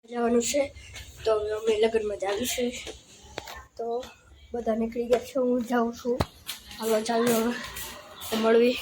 જવાનું છે તો અમે લગ્નમાં જ આવી છે તો બધા નીકળી ગયા છે હું જાઉં છું હાલો ચાલો મળવી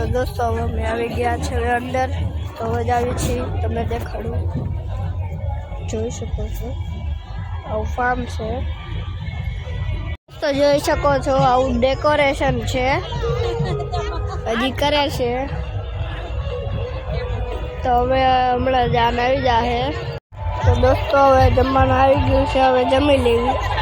दोस्तों અમે આવી ગયા છે અંદર તો જ આવી છે તમને દેખાડું જોઈ શકો છો આવું ફાર્મ છે તો જોઈ શકો છો આવું ડેકોરેશન છે હજી કરે છે તો હવે હમણાં જાન આવી જાહે તો દોસ્તો હવે જમવાનું આવી ગયું છે હવે જમી લેવી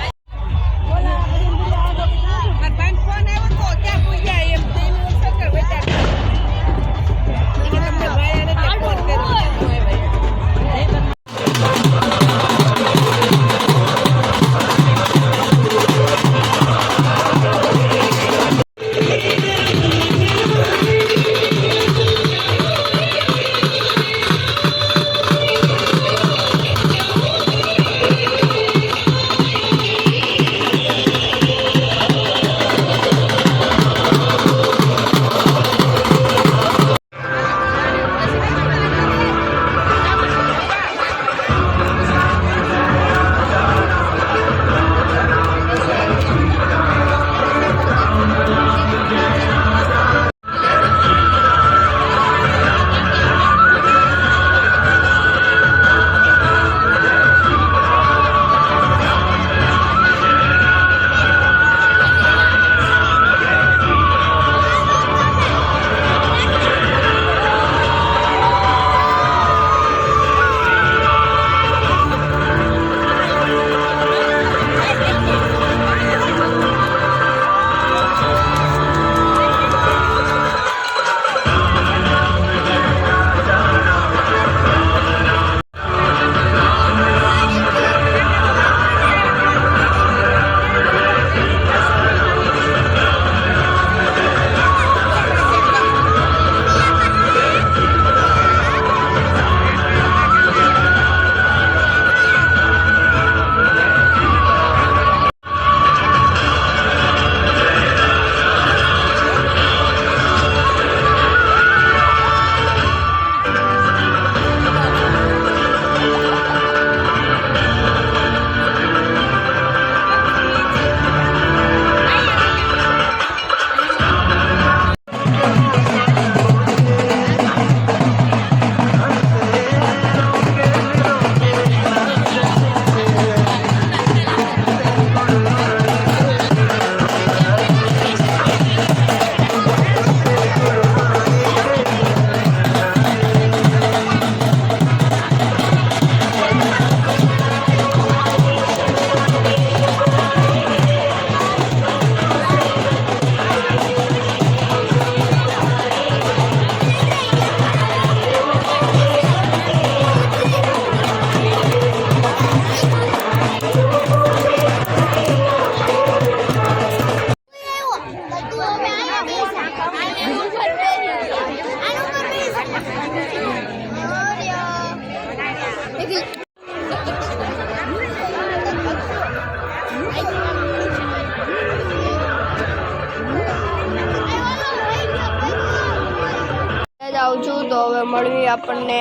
જાઉં છું તો હવે મળવી આપણને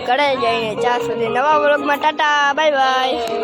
ઘરે જઈને ત્યાં સુધી નવા વ્લોગમાં ટાટા બાય બાય।